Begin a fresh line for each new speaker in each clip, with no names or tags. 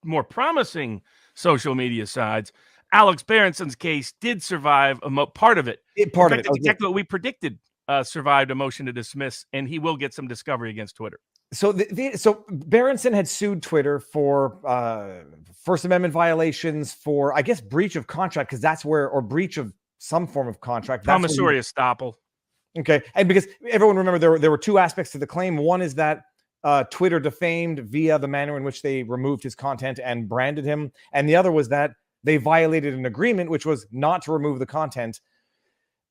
more promising social media sides, Alex Berenson's case did survive part of it.
Part
In
of
fact,
it.
it's exactly what we predicted survived a motion to dismiss, and he will get some discovery against Twitter.
So so Berenson had sued Twitter for First Amendment violations, for, I guess, breach of contract, because that's where, or breach of some form of contract.
Promissory estoppel.
Okay. And because everyone remember there were two aspects to the claim. One is that Twitter defamed via the manner in which they removed his content and branded him. And the other was that they violated an agreement, which was not to remove the content.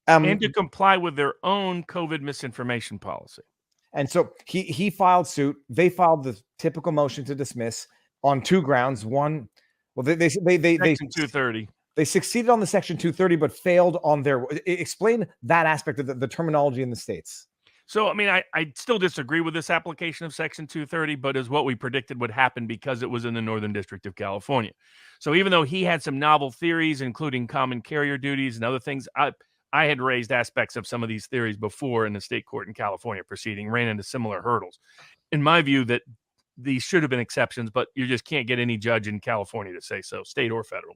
And to comply with their own COVID misinformation policy.
And so he filed suit. They filed the typical motion to dismiss on two grounds. One, well, they
Section 230.
They succeeded on the Section 230, but failed on their. Explain that aspect of the terminology in the states.
So, I mean, I still disagree with this application of Section 230, but is what we predicted would happen because it was in the Northern District of California. So even though he had some novel theories, including common carrier duties and other things, I had raised aspects of some of these theories before in the state court in California proceeding, ran into similar hurdles. In my view, that these should have been exceptions, but you just can't get any judge in California to say so, state or federal.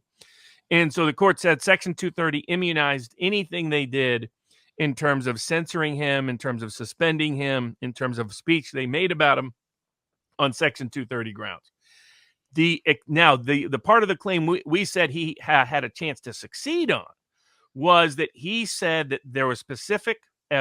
And so the court said Section 230 immunized anything they did in terms of censoring him, in terms of suspending him, in terms of speech they made about him on Section 230 grounds. The part of the claim we said he had a chance to succeed on was that he said that there were specific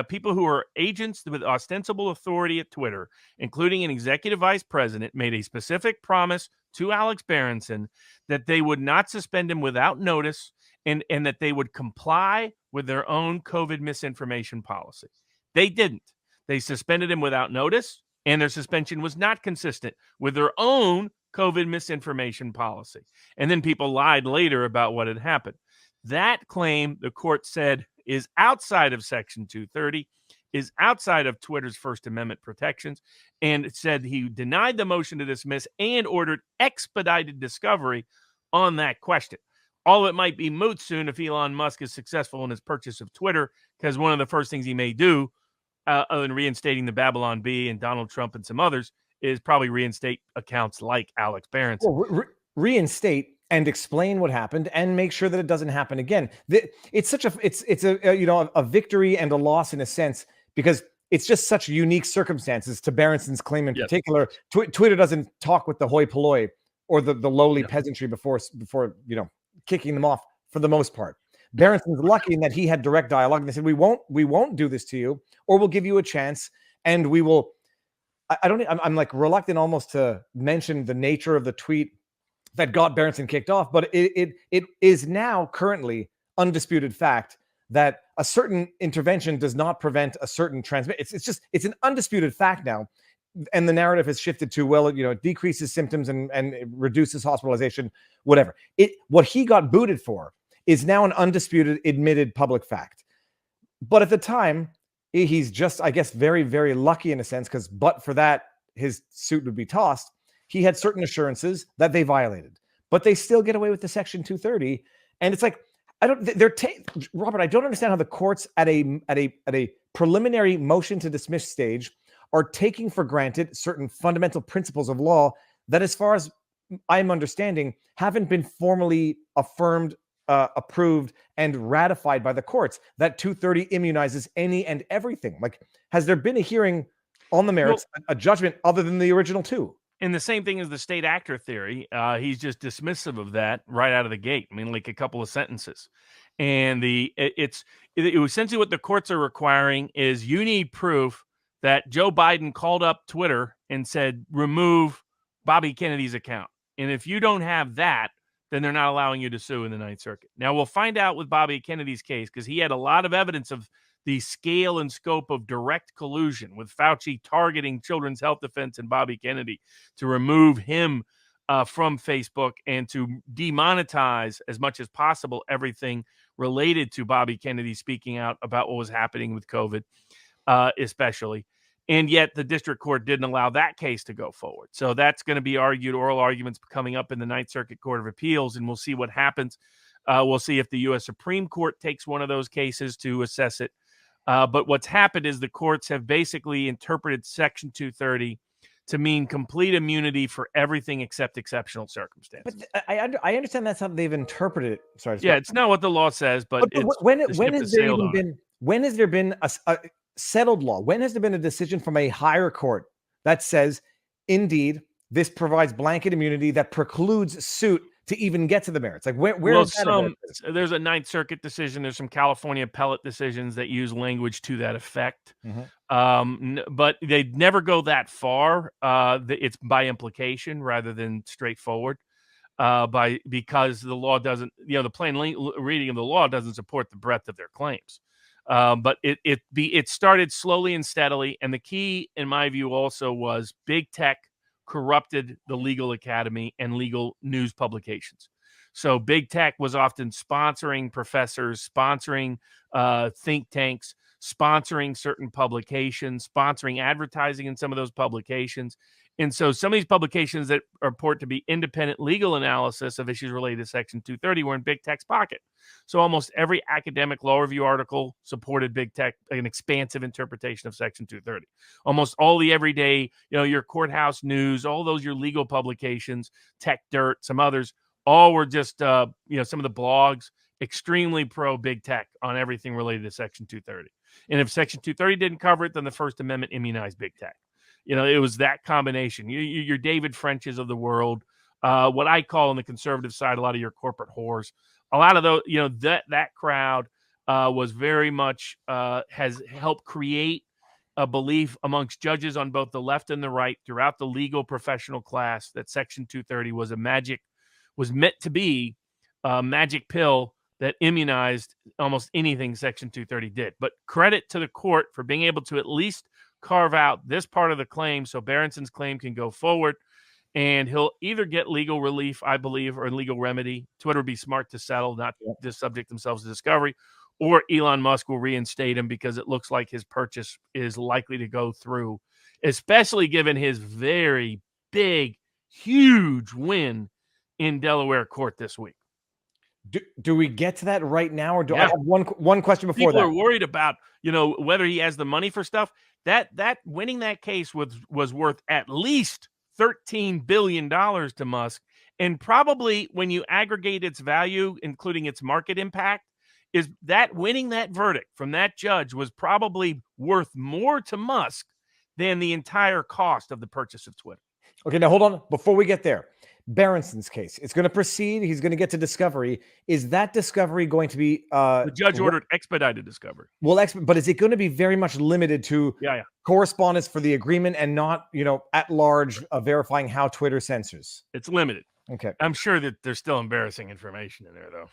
people who are agents with ostensible authority at Twitter, including an executive vice president, made a specific promise to Alex Berenson that they would not suspend him without notice and that they would comply with their own COVID misinformation policy. They didn't. They suspended him without notice, and their suspension was not consistent with their own COVID misinformation policy. And then people lied later about what had happened. That claim, the court said, is outside of Section 230, is outside of Twitter's First Amendment protections, and it said he denied the motion to dismiss and ordered expedited discovery on that question. All it might be moot soon if Elon Musk is successful in his purchase of Twitter, because one of the first things he may do, other than reinstating the Babylon Bee and Donald Trump and some others, is probably reinstate accounts like Alex Berenson.
Well, reinstate and explain what happened and make sure that it doesn't happen again. It's a victory and a loss in a sense, because it's just such unique circumstances to Berenson's claim in particular. Twitter doesn't talk with the hoi polloi or the lowly peasantry before kicking them off for the most part. Berenson's lucky in that he had direct dialogue, and they said, we won't do this to you, or we'll give you a chance, and we will. I'm like reluctant almost to mention the nature of the tweet that got Berenson kicked off, but it is now currently undisputed fact that a certain intervention does not prevent a certain transmission. It's an undisputed fact now. And the narrative has shifted to, well, it decreases symptoms and it reduces hospitalization, whatever. What he got booted for is now an undisputed, admitted public fact. But at the time, he's just, I guess, very, very lucky in a sense, because but for that, his suit would be tossed. He had certain assurances that they violated, but they still get away with the Section 230. And it's like, Robert, I don't understand how the courts at a preliminary motion to dismiss stage are taking for granted certain fundamental principles of law that, as far as I'm understanding, haven't been formally affirmed, approved, and ratified by the courts. That 230 immunizes any and everything. Like, has there been a hearing on the merits, a judgment other than the original two?
And the same thing as the state actor theory. He's just dismissive of that right out of the gate. I mean, like a couple of sentences. And essentially what the courts are requiring is you need proof that Joe Biden called up Twitter and said, remove Bobby Kennedy's account. And if you don't have that, then they're not allowing you to sue in the Ninth Circuit. Now, we'll find out with Bobby Kennedy's case, because he had a lot of evidence of the scale and scope of direct collusion with Fauci targeting Children's Health Defense and Bobby Kennedy to remove him from Facebook and to demonetize as much as possible everything related to Bobby Kennedy speaking out about what was happening with COVID, especially. And yet the district court didn't allow that case to go forward. So that's going to be argued, oral arguments coming up in the Ninth Circuit Court of Appeals, and we'll see what happens. We'll see if the U.S. Supreme Court takes one of those cases to assess it. But what's happened is the courts have basically interpreted Section 230 to mean complete immunity for everything except exceptional circumstances.
But I understand that's how they've interpreted it. Sorry.
Yeah, it's not what the law says, but it's the
When
ship
has
has
there
sailed
even
on it.
been when has there been a settled law? When has there been a decision from a higher court that says, indeed, this provides blanket immunity that precludes suit to even get to the merits? Like where
Well,
is that ever?
there's a Ninth Circuit decision. There's some California appellate decisions that use language to that effect.
Mhm.
But they never go that far. It's by implication rather than straightforward. Because the law doesn't, the plain reading of the law doesn't support the breadth of their claims. But it started slowly and steadily, and the key, in my view, also was big tech corrupted the legal academy and legal news publications. So big tech was often sponsoring professors, sponsoring think tanks, sponsoring certain publications, sponsoring advertising in some of those publications. And so some of these publications that report to be independent legal analysis of issues related to Section 230 were in big tech's pocket. So almost every academic law review article supported big tech, an expansive interpretation of Section 230. Almost all the everyday, your courthouse news, all those your legal publications, Tech Dirt, some others, all were just, some of the blogs, extremely pro big tech on everything related to Section 230. And if Section 230 didn't cover it, then the First Amendment immunized big tech. It was that combination. Your David Frenches of the world, what I call on the conservative side, a lot of your corporate whores, a lot of those, that crowd was very much has helped create a belief amongst judges on both the left and the right throughout the legal professional class that Section 230 was meant to be a magic pill that immunized almost anything Section 230 did. But credit to the court for being able to at least carve out this part of the claim so Berenson's claim can go forward, and he'll either get legal relief, I believe, or legal remedy. Twitter would be smart to settle, not just subject themselves to discovery, or Elon Musk will reinstate him because it looks like his purchase is likely to go through, especially given his very big, huge win in Delaware court this week.
Do we get to that right now, or do I have one question before
People
that?
are worried about, whether he has the money for stuff. That winning that case was worth at least $13 billion to Musk. And probably when you aggregate its value, including its market impact, is that winning that verdict from that judge was probably worth more to Musk than the entire cost of the purchase of Twitter.
Okay, now hold on. Before we get there, Berenson's case, it's going to proceed. He's going to get to discovery. Is that discovery going to be
the judge ordered expedited discovery?
Well, but is it going to be very much limited to correspondence for the agreement and not, at large verifying how Twitter censors?
It's limited.
Okay.
I'm sure that there's still embarrassing information in there, though.